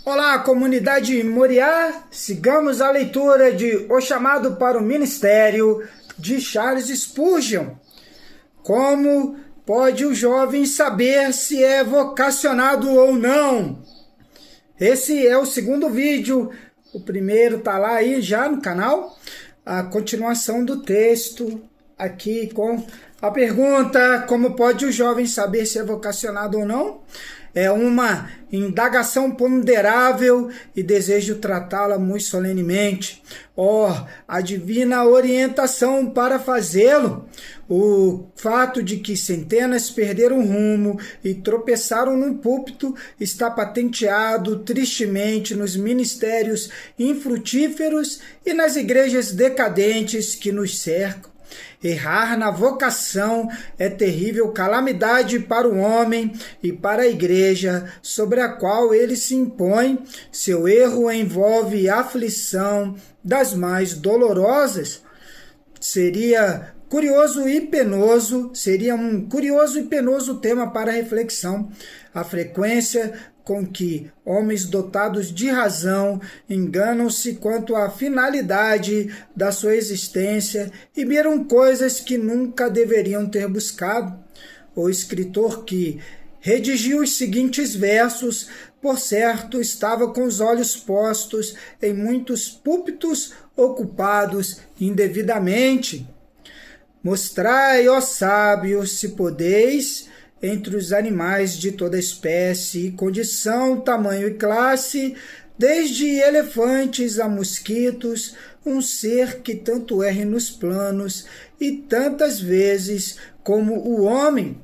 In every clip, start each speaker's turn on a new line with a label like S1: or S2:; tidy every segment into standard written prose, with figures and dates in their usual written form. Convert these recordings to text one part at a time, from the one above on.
S1: Olá, comunidade Moriá, sigamos a leitura de O Chamado para o Ministério, de Charles Spurgeon. Como pode o jovem saber se é vocacionado ou não? Esse é o segundo vídeo, o primeiro está lá aí já no canal, a continuação do texto aqui com a pergunta: como pode o jovem saber se é vocacionado ou não? É uma indagação ponderável e desejo tratá-la muito solenemente. A divina orientação para fazê-lo. O fato de que centenas perderam rumo e tropeçaram num púlpito está patenteado tristemente nos ministérios infrutíferos e nas igrejas decadentes que nos cercam. Errar na vocação é terrível calamidade para o homem e para a igreja sobre a qual ele se impõe. Seu erro envolve aflição das mais dolorosas. Seria um curioso e penoso tema para reflexão. A frequência com que homens dotados de razão enganam-se quanto à finalidade da sua existência e miram coisas que nunca deveriam ter buscado. O escritor que redigiu os seguintes versos, por certo, estava com os olhos postos em muitos púlpitos ocupados indevidamente. Mostrai, ó sábios, se podeis, entre os animais de toda espécie, condição, tamanho e classe, desde elefantes a mosquitos, um ser que tanto erre nos planos e tantas vezes como o homem.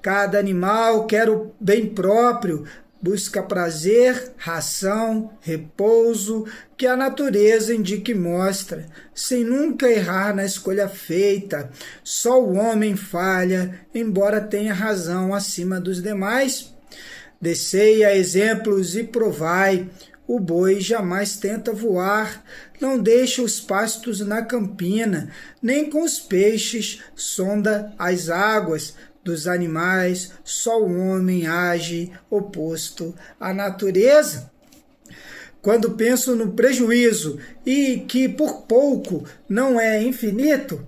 S1: Cada animal quer o bem próprio, busca prazer, ração, repouso, que a natureza indica e mostra, sem nunca errar na escolha feita. Só o homem falha, embora tenha razão acima dos demais. Descei a exemplos e provai. O boi jamais tenta voar, não deixa os pastos na campina, nem com os peixes sonda as águas. Dos animais, só o homem age oposto à natureza. Quando penso no prejuízo e que por pouco não é infinito,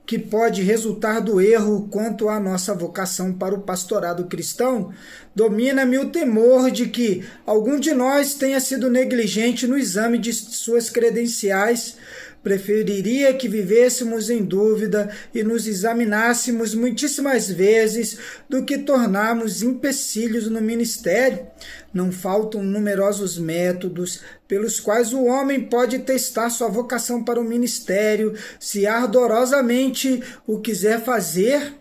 S1: que pode resultar do erro quanto à nossa vocação para o pastorado cristão, domina-me o temor de que algum de nós tenha sido negligente no exame de suas credenciais. Preferiria que vivêssemos em dúvida e nos examinássemos muitíssimas vezes do que tornarmos empecilhos no ministério. Não faltam numerosos métodos pelos quais o homem pode testar sua vocação para o ministério, se ardorosamente o quiser fazer.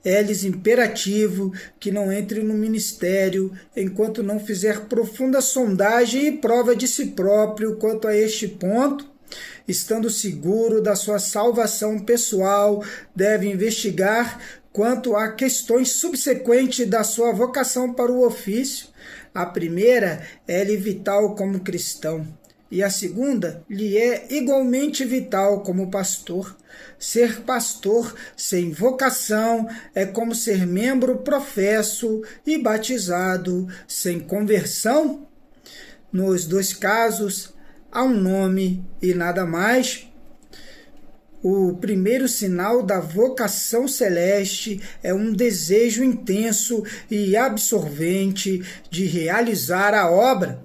S1: É-lhes imperativo que não entre no ministério enquanto não fizer profunda sondagem e prova de si próprio quanto a este ponto. Estando seguro da sua salvação pessoal, deve investigar quanto a questões subsequentes da sua vocação para o ofício. A primeira é-lhe vital como cristão, e a segunda lhe é igualmente vital como pastor. Ser pastor sem vocação é como ser membro professo e batizado sem conversão. Nos dois casos, há um nome e nada mais. O primeiro sinal da vocação celeste é um desejo intenso e absorvente de realizar a obra.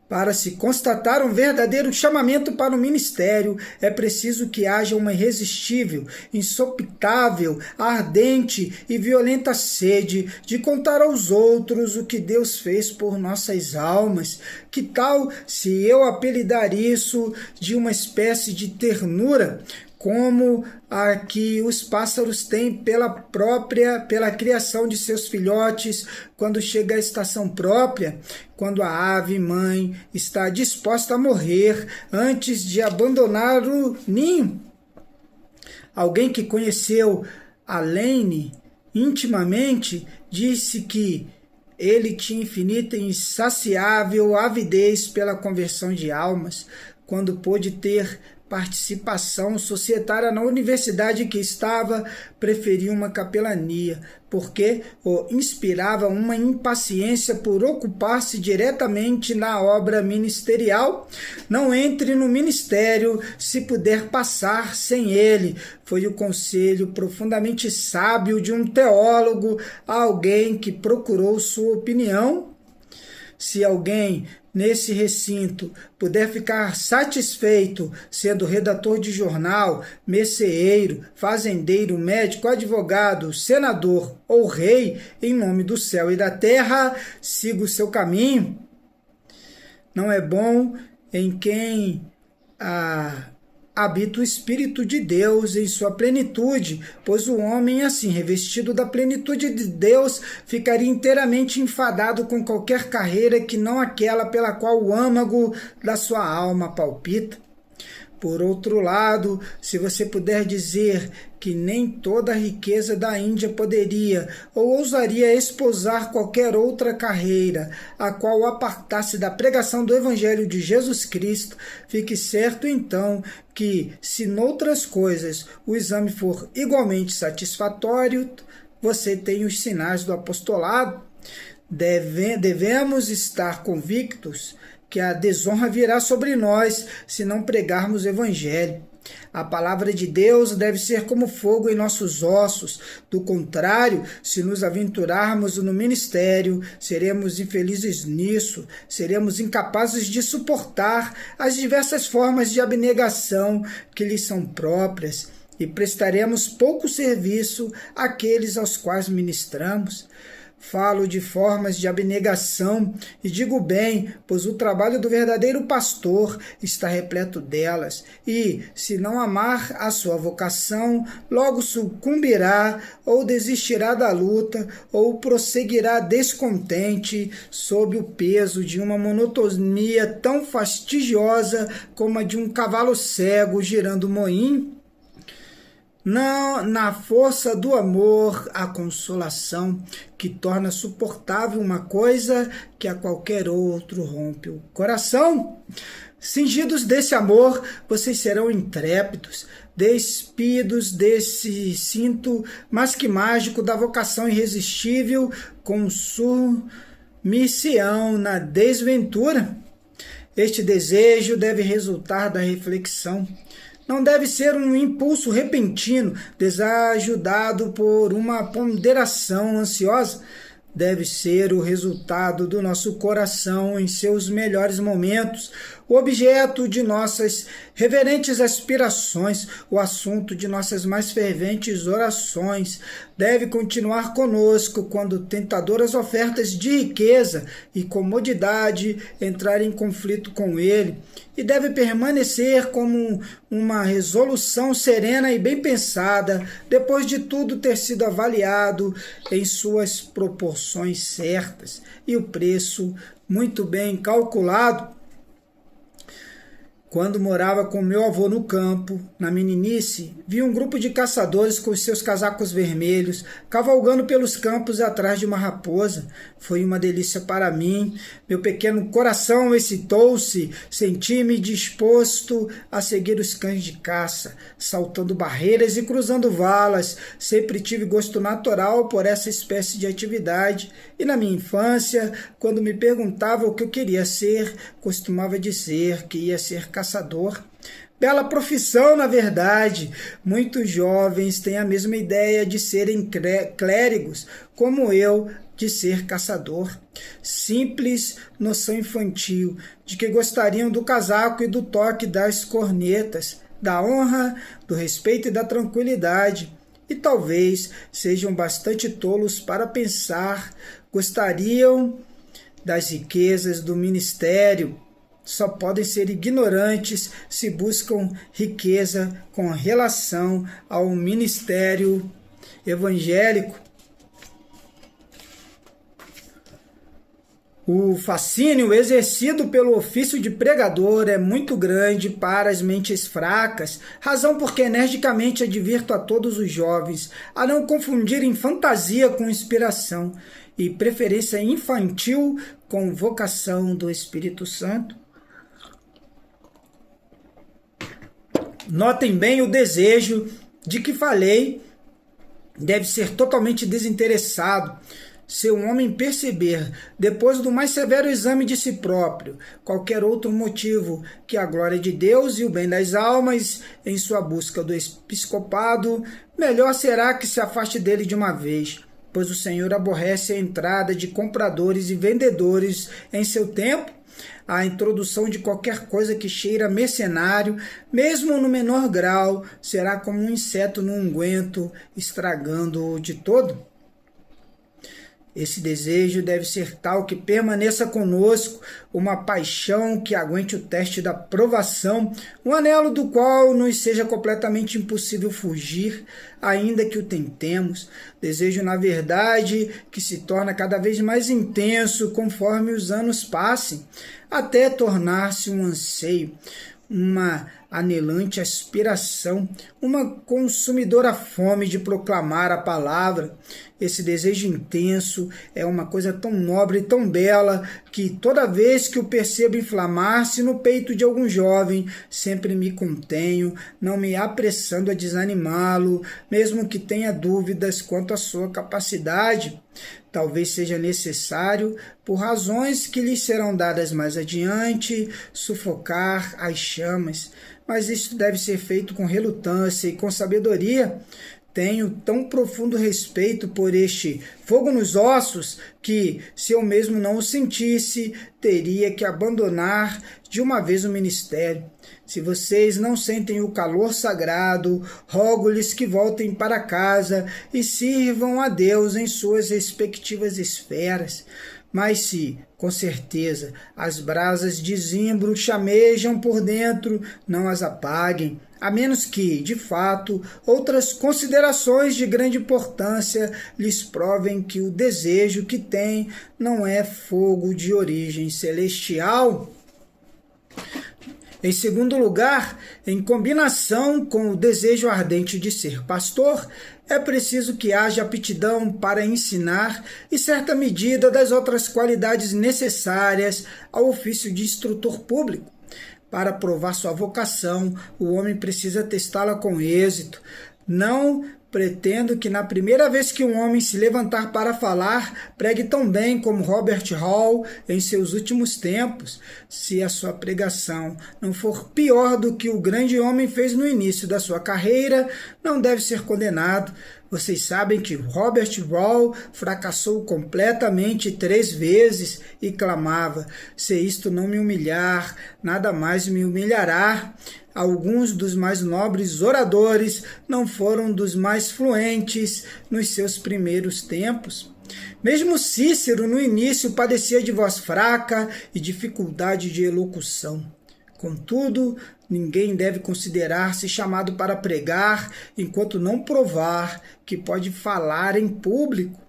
S1: Para se constatar um verdadeiro chamamento para o ministério, é preciso que haja uma irresistível, insopitável, ardente e violenta sede de contar aos outros o que Deus fez por nossas almas. Que tal se eu apelidar isso de uma espécie de ternura, como a que os pássaros têm pela criação de seus filhotes quando chega a estação própria, quando a ave mãe está disposta a morrer antes de abandonar o ninho? Alguém que conheceu Alain intimamente disse que ele tinha infinita e insaciável avidez pela conversão de almas, quando pôde ter participação societária na universidade que estava, preferia uma capelania, porque o inspirava uma impaciência por ocupar-se diretamente na obra ministerial. Não entre no ministério se puder passar sem ele. Foi o conselho profundamente sábio de um teólogo a alguém que procurou sua opinião. Se alguém nesse recinto puder ficar satisfeito sendo redator de jornal, merceeiro, fazendeiro, médico, advogado, senador ou rei, em nome do céu e da terra, siga o seu caminho. Não é bom em quem habita o Espírito de Deus em sua plenitude, pois o homem, assim, revestido da plenitude de Deus, ficaria inteiramente enfadado com qualquer carreira que não aquela pela qual o âmago da sua alma palpita. Por outro lado, se você puder dizer que nem toda a riqueza da Índia poderia ou ousaria esposar qualquer outra carreira, a qual apartasse da pregação do Evangelho de Jesus Cristo, fique certo então que, se noutras coisas o exame for igualmente satisfatório, você tem os sinais do apostolado. Devemos estar convictos que a desonra virá sobre nós se não pregarmos o Evangelho. A palavra de Deus deve ser como fogo em nossos ossos. Do contrário, se nos aventurarmos no ministério, seremos infelizes nisso, seremos incapazes de suportar as diversas formas de abnegação que lhes são próprias e prestaremos pouco serviço àqueles aos quais ministramos. Falo de formas de abnegação e digo bem, pois o trabalho do verdadeiro pastor está repleto delas, e, se não amar a sua vocação, logo sucumbirá ou desistirá da luta ou prosseguirá descontente sob o peso de uma monotonia tão fastidiosa como a de um cavalo cego girando moinho. Não, na força do amor, a consolação, que torna suportável uma coisa que a qualquer outro rompe o coração. Cingidos desse amor, vocês serão intrépidos, despidos desse cinto mais que mágico da vocação irresistível, consumir-se-ão na desventura. Este desejo deve resultar da reflexão. Não deve ser um impulso repentino, desajudado por uma ponderação ansiosa. Deve ser o resultado do nosso coração em seus melhores momentos, o objeto de nossas reverentes aspirações, o assunto de nossas mais ferventes orações. Deve continuar conosco quando tentadoras ofertas de riqueza e comodidade entrarem em conflito com ele, e deve permanecer como uma resolução serena e bem pensada, depois de tudo ter sido avaliado em suas proporções certas e o preço muito bem calculado. Quando morava com meu avô no campo, na meninice, vi um grupo de caçadores com seus casacos vermelhos, cavalgando pelos campos atrás de uma raposa. Foi uma delícia para mim. Meu pequeno coração excitou-se, senti-me disposto a seguir os cães de caça, saltando barreiras e cruzando valas. Sempre tive gosto natural por essa espécie de atividade, e na minha infância, quando me perguntava o que eu queria ser, costumava dizer que ia ser caçador. Bela profissão, na verdade. Muitos jovens têm a mesma ideia de serem clérigos, como eu, de ser caçador. Simples noção infantil de que gostariam do casaco e do toque das cornetas, da honra, do respeito e da tranquilidade. E talvez sejam bastante tolos para pensar, gostariam das riquezas do ministério. Só podem ser ignorantes se buscam riqueza com relação ao ministério evangélico. O fascínio exercido pelo ofício de pregador é muito grande para as mentes fracas, razão porque energicamente advirto a todos os jovens a não confundirem fantasia com inspiração e preferência infantil com vocação do Espírito Santo. Notem bem o desejo de que falei deve ser totalmente desinteressado. Se um homem perceber, depois do mais severo exame de si próprio, qualquer outro motivo que a glória de Deus e o bem das almas em sua busca do episcopado, melhor será que se afaste dele de uma vez, pois o Senhor aborrece a entrada de compradores e vendedores em seu templo. A introdução de qualquer coisa que cheira mercenário, mesmo no menor grau, será como um inseto no unguento, estragando-o de todo. Esse desejo deve ser tal que permaneça conosco, uma paixão que aguente o teste da provação, um anelo do qual nos seja completamente impossível fugir, ainda que o tentemos. Desejo, na verdade, que se torna cada vez mais intenso conforme os anos passem, até tornar-se um anseio, uma anelante aspiração, uma consumidora fome de proclamar a palavra. Esse desejo intenso é uma coisa tão nobre e tão bela que toda vez que o percebo inflamar-se no peito de algum jovem, sempre me contenho, não me apressando a desanimá-lo, mesmo que tenha dúvidas quanto à sua capacidade. Talvez seja necessário, por razões que lhes serão dadas mais adiante, sufocar as chamas, mas isso deve ser feito com relutância e com sabedoria. Tenho tão profundo respeito por este fogo nos ossos que, se eu mesmo não o sentisse, teria que abandonar de uma vez o ministério. Se vocês não sentem o calor sagrado, rogo-lhes que voltem para casa e sirvam a Deus em suas respectivas esferas. Mas se, com certeza, as brasas de zimbro chamejam por dentro, não as apaguem, a menos que, de fato, outras considerações de grande importância lhes provem que o desejo que têm não é fogo de origem celestial. Em segundo lugar, em combinação com o desejo ardente de ser pastor, é preciso que haja aptidão para ensinar e certa medida das outras qualidades necessárias ao ofício de instrutor público. Para provar sua vocação, o homem precisa testá-la com êxito. Não pretendo que na primeira vez que um homem se levantar para falar, pregue tão bem como Robert Hall em seus últimos tempos. Se a sua pregação não for pior do que o grande homem fez no início da sua carreira, não deve ser condenado. Vocês sabem que Robert Hall fracassou completamente 3 vezes e clamava: se isto não me humilhar, nada mais me humilhará. Alguns dos mais nobres oradores não foram dos mais fluentes nos seus primeiros tempos. Mesmo Cícero, no início, padecia de voz fraca e dificuldade de elocução. Contudo, ninguém deve considerar-se chamado para pregar enquanto não provar que pode falar em público.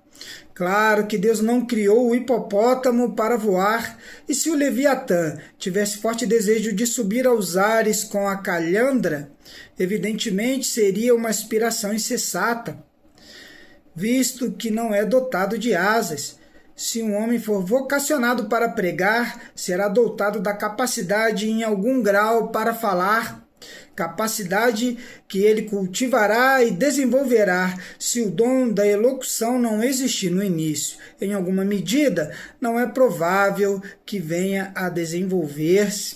S1: Claro que Deus não criou o hipopótamo para voar, e se o Leviatã tivesse forte desejo de subir aos ares com a calhandra, evidentemente seria uma aspiração insensata, visto que não é dotado de asas. Se um homem for vocacionado para pregar, será dotado da capacidade em algum grau para falar, capacidade que ele cultivará e desenvolverá se o dom da elocução não existir no início. Em alguma medida, não é provável que venha a desenvolver-se.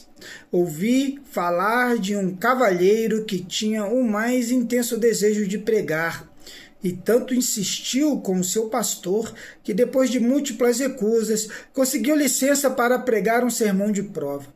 S1: Ouvi falar de um cavalheiro que tinha o mais intenso desejo de pregar, e tanto insistiu com o seu pastor que, depois de múltiplas recusas, conseguiu licença para pregar um sermão de prova.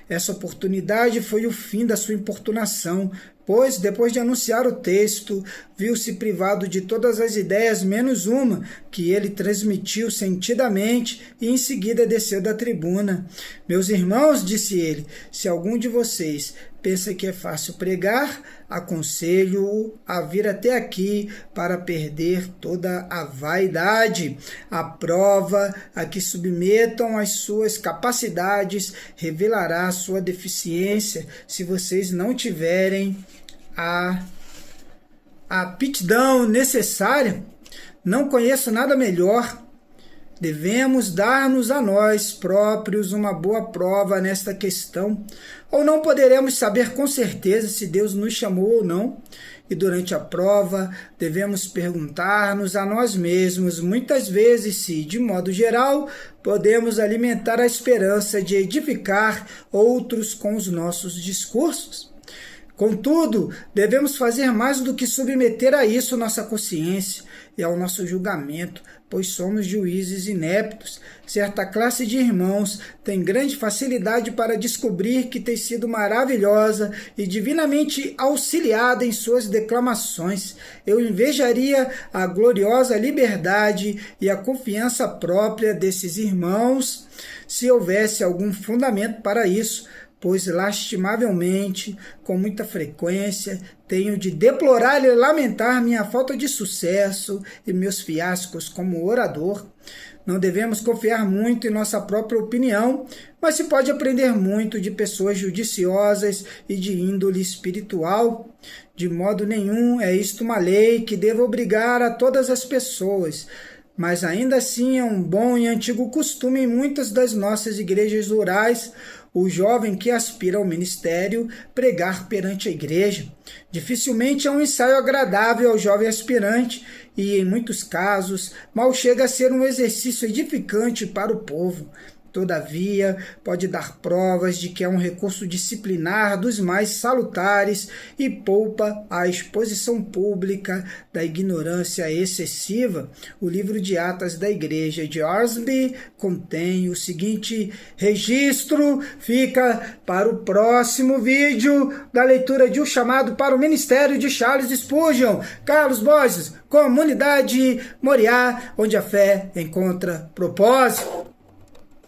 S1: Essa oportunidade foi o fim da sua importunação, pois, depois de anunciar o texto, viu-se privado de todas as ideias menos uma, que ele transmitiu sentidamente e em seguida desceu da tribuna. Meus irmãos, disse ele, se algum de vocês pensa que é fácil pregar, aconselho-o a vir até aqui para perder toda a vaidade. A prova a que submetam as suas capacidades revelará a sua deficiência se vocês não tiverem a aptidão necessária. Não conheço nada melhor, devemos dar-nos a nós próprios uma boa prova nesta questão, ou não poderemos saber com certeza se Deus nos chamou ou não. E durante a prova, devemos perguntar-nos a nós mesmos muitas vezes se, de modo geral, podemos alimentar a esperança de edificar outros com os nossos discursos. Contudo, devemos fazer mais do que submeter a isso nossa consciência e ao nosso julgamento, pois somos juízes ineptos. Certa classe de irmãos tem grande facilidade para descobrir que tem sido maravilhosa e divinamente auxiliada em suas declamações. Eu invejaria a gloriosa liberdade e a confiança própria desses irmãos, se houvesse algum fundamento para isso, pois lastimavelmente, com muita frequência, tenho de deplorar e lamentar minha falta de sucesso e meus fiascos como orador. Não devemos confiar muito em nossa própria opinião, mas se pode aprender muito de pessoas judiciosas e de índole espiritual. De modo nenhum é isto uma lei que deva obrigar a todas as pessoas, mas ainda assim é um bom e antigo costume em muitas das nossas igrejas rurais o jovem que aspira ao ministério pregar perante a igreja. Dificilmente é um ensaio agradável ao jovem aspirante e, em muitos casos, mal chega a ser um exercício edificante para o povo. Todavia, pode dar provas de que é um recurso disciplinar dos mais salutares e poupa a exposição pública da ignorância excessiva. O livro de Atas da Igreja de Orsby contém o seguinte registro. Fica para o próximo vídeo da leitura de O Chamado para o Ministério de Charles Spurgeon. Carlos Borges, Comunidade Moriá, onde a fé encontra propósito.